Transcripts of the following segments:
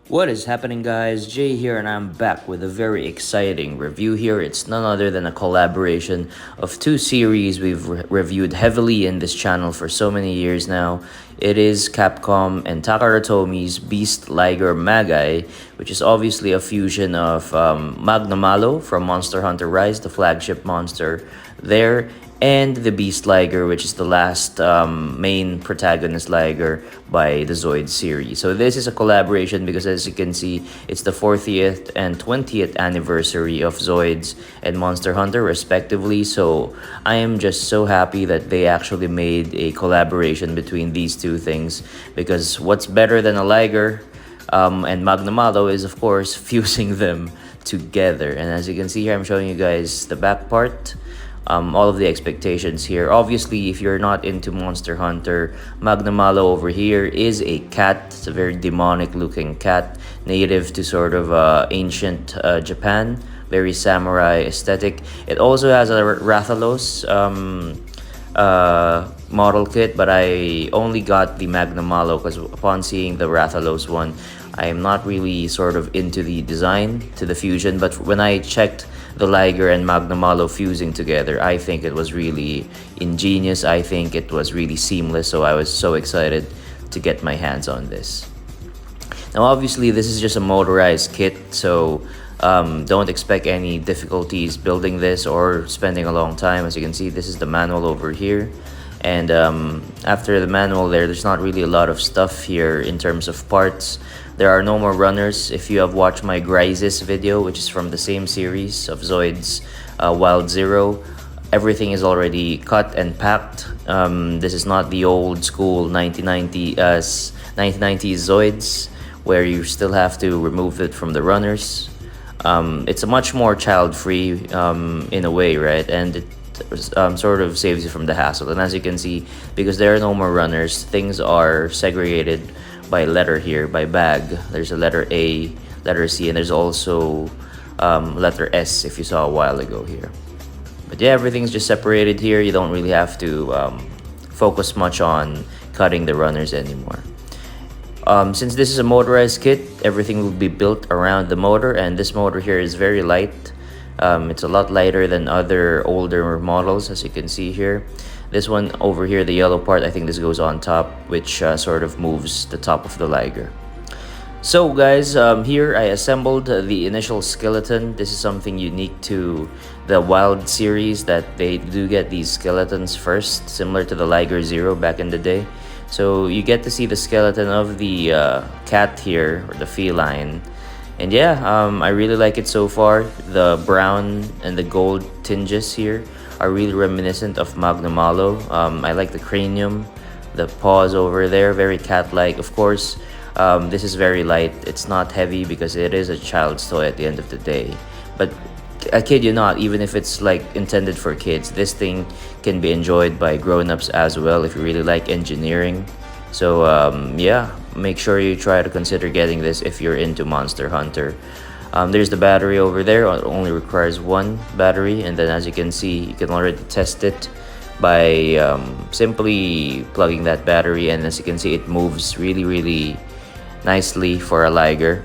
What is happening, guys? Jay here, and I'm back with a very exciting review here. It's none other than a collaboration of two series we've reviewed heavily in this channel for so many years now. It is Capcom and Takara Tomy's Beast Liger Magai, which is obviously a fusion of Magnamalo from Monster Hunter Rise, the flagship monster there, and the Beast Liger, which is the last main protagonist Liger by the Zoids series. So this is a collaboration because, as you can see, it's the 40th and 20th anniversary of Zoids and Monster Hunter respectively. So I am just so happy that they actually made a collaboration between these two things, because what's better than a Liger and Magnamalo is, of course, fusing them together. And as you can see here, I'm showing you guys the back part. All of the expectations here. Obviously, if you're not into Monster Hunter, Magnamalo over here is a cat. It's a very demonic looking cat, native to sort of ancient Japan. Very samurai aesthetic. It also has a Rathalos model kit, but I only got the Magnamalo because upon seeing the Rathalos one, I am not really sort of into the design to the fusion, but when I checked the Liger and Magnamalo fusing together, I think it was really ingenious. I think it was really seamless, so I was so excited to get my hands on this. Now, obviously, this is just a motorized kit, so don't expect any difficulties building this or spending a long time. As you can see, this is the manual over here. And after the manual there's not really a lot of stuff here in terms of parts. There are no more runners. If you have watched my Grises video, which is from the same series of Zoids Wild Zero, everything is already cut and packed. This is not the old school 1990s Zoids where you still have to remove it from the runners. It's a much more child-free in a way, right? And it sort of saves you from the hassle. And as you can see, because there are no more runners, things are segregated by letter here, by bag. There's a letter A, letter C, and there's also letter S if you saw a while ago here. But yeah, everything's just separated here. You don't really have to focus much on cutting the runners anymore. Since this is a motorized kit, everything will be built around the motor, and this motor here is very light. It's a lot lighter than other older models, as you can see here. This one over here, the yellow part, I think this goes on top, which sort of moves the top of the Liger. So guys, here I assembled the initial skeleton. This is something unique to the Wild series, that they do get these skeletons first, similar to the Liger Zero back in the day. So you get to see the skeleton of the cat here, or the feline. And yeah, I really like it so far. The brown and the gold tinges here are really reminiscent of Magnamalo. I like the cranium, the paws over there, very cat-like. Of course, this is very light. It's not heavy because it is a child's toy at the end of the day. But I kid you not, even if it's like intended for kids, this thing can be enjoyed by grown-ups as well if you really like engineering. So yeah, make sure you try to consider getting this if you're into Monster Hunter. There's the battery over there. It only requires one battery, and then as you can see, you can already test it by simply plugging that battery, and as you can see, it moves really nicely for a Liger.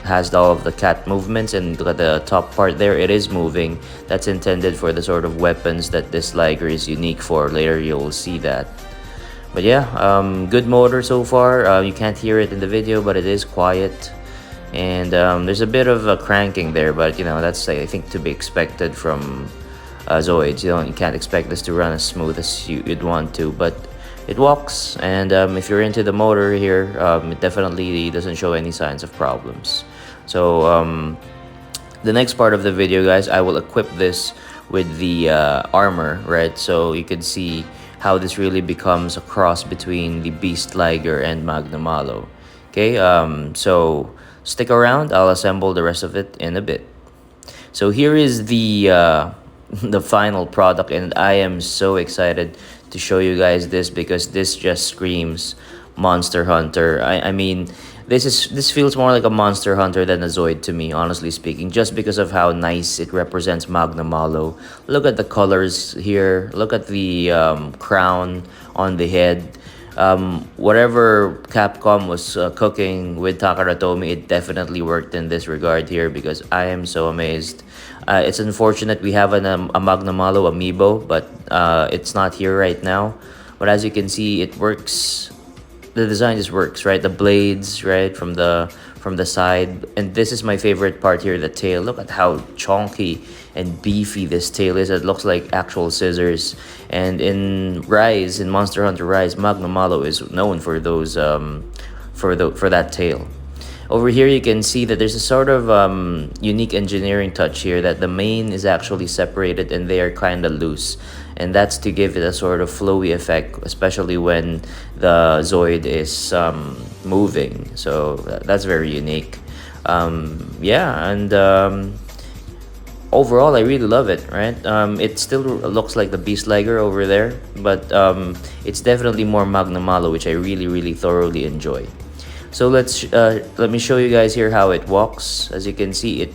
Has all of the cat movements, and look at the top part there, it is moving. That's intended for the sort of weapons that this Liger is unique for. Later you'll see that. But yeah, good motor so far. You can't hear it in the video, but it is quiet. And there's a bit of a cranking there, but you know, that's I think to be expected from Zoids. You can't expect this to run as smooth as you'd want to, but it walks. And if you're into the motor here, it definitely doesn't show any signs of problems. So the next part of the video, guys, I will equip this with the armor, right? So you can see how this really becomes a cross between the Beast Liger and Magnamalo. Okay, so stick around. I'll assemble the rest of it in a bit. So here is the the final product, and I am so excited to show you guys this because this just screams Monster Hunter. I mean, this feels more like a Monster Hunter than a Zoid to me, honestly speaking, just because of how nice it represents Magnamalo. Look at the colors here. Look at the crown on the head. Whatever Capcom was cooking with Takara Tomy, it definitely worked in this regard here, because I am so amazed. It's unfortunate we have a Magnamalo amiibo, but it's not here right now. But as you can see, it works. The design just works, right? The blades, right, from the side. And this is my favorite part here, the tail. Look at how chonky and beefy this tail is. It looks like actual scissors. And in Monster Hunter Rise, Magnamalo is known for those for that tail. Over here, you can see that there's a sort of unique engineering touch here, that the mane is actually separated and they are kind of loose. And that's to give it a sort of flowy effect, especially when the Zoid is moving. So that's very unique. Yeah, and overall, I really love it, right? It still looks like the Beast Liger over there, but it's definitely more Magnamalo, which I really thoroughly enjoy. So let me show you guys here how it walks. As you can see, it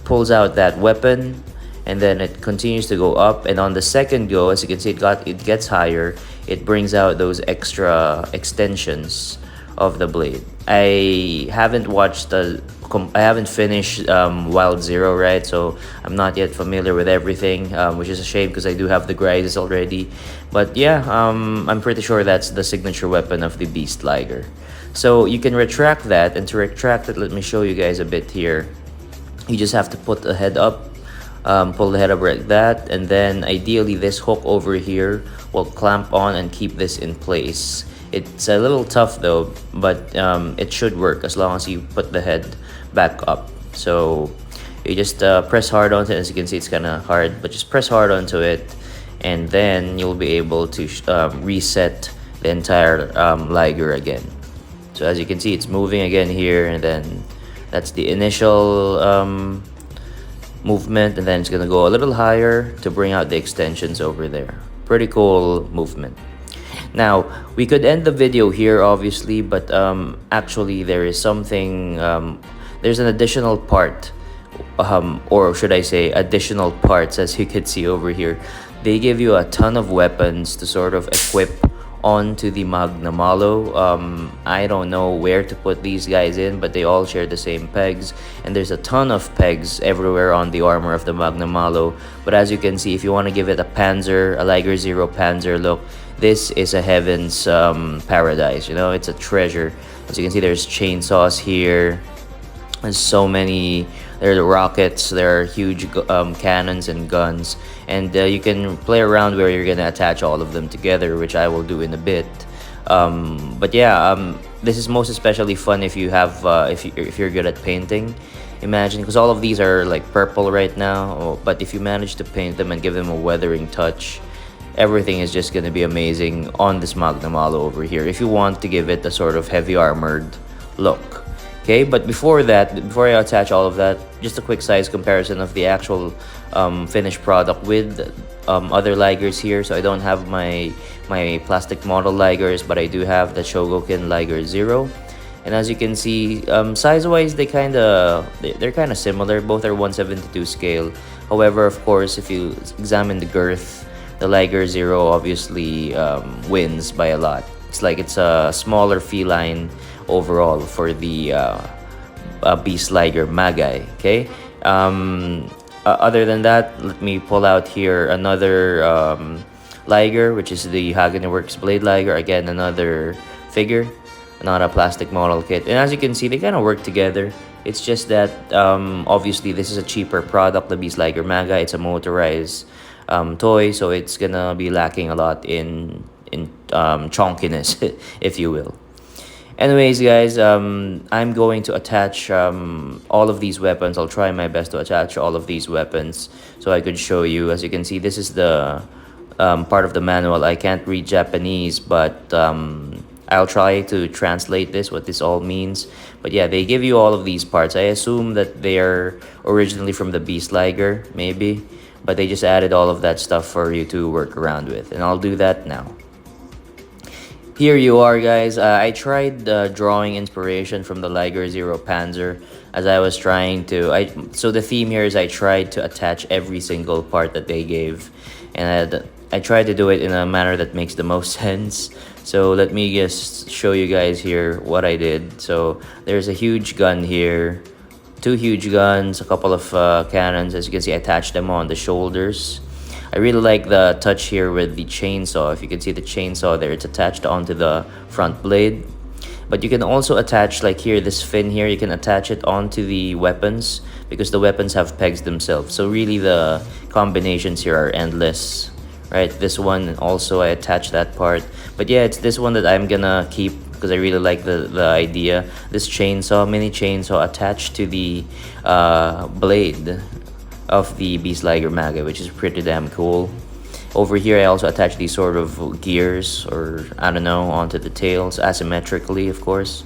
pulls out that weapon, and then it continues to go up. And on the second go, as you can see, it gets higher. It brings out those extra extensions of the blade. I haven't finished Wild Zero, right? So I'm not yet familiar with everything, which is a shame because I do have the grades already. But yeah, I'm pretty sure that's the signature weapon of the Beast Liger. So you can retract that, and to retract it, let me show you guys a bit here. You just have to put the head up, pull the head up like that, and then ideally this hook over here will clamp on and keep this in place. It's a little tough though, but it should work as long as you put the head back up. So you just press hard onto it. As you can see, it's kind of hard, but just press hard onto it, and then you'll be able to reset the entire Liger again. So as you can see, it's moving again here, and then that's the initial movement, and then it's gonna go a little higher to bring out the extensions over there. Pretty cool movement. Now, we could end the video here, obviously, but actually there is something, there's an additional part, or should I say additional parts, as you can see over here. They give you a ton of weapons to sort of equip onto the Magnamalo. I don't know where to put these guys in, but they all share the same pegs, and there's a ton of pegs everywhere on the armor of the Magnamalo. But as you can see, if you want to give it a Panzer, a Liger Zero Panzer look, this is a heaven's paradise. You know, it's a treasure. As you can see, there's chainsaws here. There's so many. There are rockets, there are huge cannons and guns, and you can play around where you're gonna attach all of them together, which I will do in a bit. But yeah, this is most especially fun if you have if you're good at painting. Imagine, because all of these are like purple right now, but if you manage to paint them and give them a weathering touch, everything is just gonna be amazing on this Magnamalo over here, if you want to give it a sort of heavy armored look. Okay, but before I attach all of that, just a quick size comparison of the actual finished product with other Ligers here. So I don't have my plastic model Ligers, but I do have the Shogoken Liger Zero. And as you can see, size-wise, they're kind of similar. Both are 1/72 scale. However, of course, if you examine the girth, the Liger Zero obviously wins by a lot. It's like it's a smaller feline overall for the Beast Liger Magai. Okay, other than that, let me pull out here another Liger, which is the Hagenworks Blade Liger. Again, another figure, not a plastic model kit. And as you can see, they kind of work together. It's just that obviously this is a cheaper product, the Beast Liger Magai. It's a motorized toy, so it's gonna be lacking a lot in chonkiness, if you will. Anyways, guys, I'm going to attach all of these weapons. I'll try my best to attach all of these weapons so I could show you. As you can see, this is the part of the manual. I can't read Japanese, but I'll try to translate what this all means. But yeah, they give you all of these parts. I assume that they are originally from the Beast Liger, maybe, but they just added all of that stuff for you to work around with, and I'll do that now. Here you are, guys. I tried drawing inspiration from the Liger Zero Panzer, as I was trying to. So the theme here is I tried to attach every single part that they gave, and I tried to do it in a manner that makes the most sense. So let me just show you guys here what I did. So there's a huge gun here, 2 huge guns, a couple of cannons. As you can see, I attached them on the shoulders. I really like the touch here with the chainsaw. If you can see the chainsaw there, it's attached onto the front blade. But you can also attach, like here, this fin here, you can attach it onto the weapons because the weapons have pegs themselves. So really the combinations here are endless, right? This one also, I attached that part. But yeah, it's this one that I'm gonna keep because I really like the idea. This chainsaw, mini chainsaw attached to the blade of the Beast Liger Magai, which is pretty damn cool. Over here, I also attach these sort of gears, or I don't know, onto the tails, asymmetrically, of course.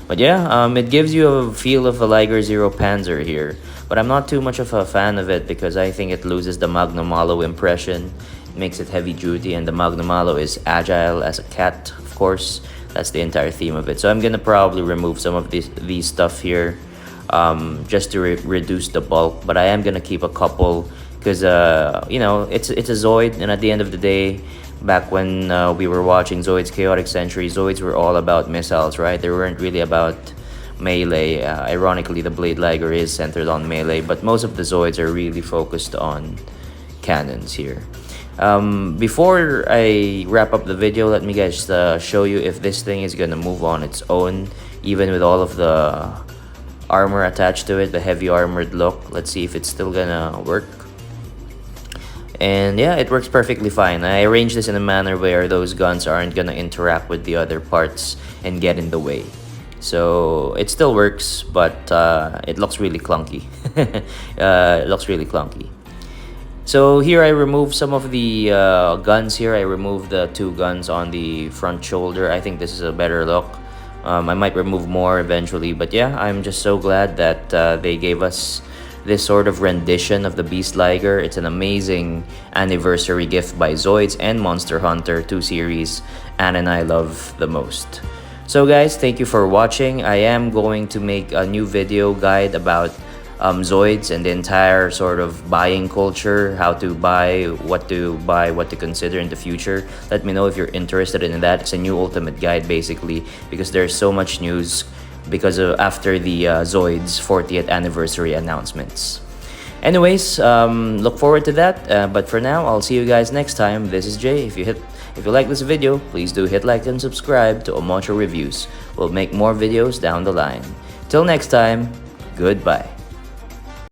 But yeah, it gives you a feel of a Liger Zero Panzer here. But I'm not too much of a fan of it because I think it loses the Magnamalo impression. It makes it heavy duty, and the Magnamalo is agile as a cat, of course. That's the entire theme of it. So I'm gonna probably remove some of these stuff here, just to reduce the bulk. But I am gonna keep a couple because you know, it's a Zoid, and at the end of the day, back when we were watching Zoids Chaotic Century, Zoids were all about missiles, right? They weren't really about melee. Ironically, the Blade Liger is centered on melee, but most of the Zoids are really focused on cannons here. Before I wrap up the video, let me guys show you if this thing is gonna move on its own, even with all of the armor attached to it, the heavy armored look. Let's see if it's still gonna work. And yeah, it works perfectly fine. I arranged this in a manner where those guns aren't gonna interact with the other parts and get in the way. So it still works, but it looks really clunky. It looks really clunky. So here I removed some of the guns here. I removed the 2 guns on the front shoulder. I think this is a better look. I might remove more eventually, but yeah, I'm just so glad that they gave us this sort of rendition of the Beast Liger. It's an amazing anniversary gift by Zoids and Monster Hunter, 2 series Anne and I love the most. So guys, thank you for watching. I am going to make a new video guide about Zoids and the entire sort of buying culture, how to buy, what to consider in the future. Let me know if you're interested in that. It's a new ultimate guide basically, because there's so much news because of after the Zoids 40th anniversary announcements. Anyways, look forward to that. But for now, I'll see you guys next time. This is Jay. If you like this video, please do hit like and subscribe to Omocho Reviews. We'll make more videos down the line. Till next time, goodbye.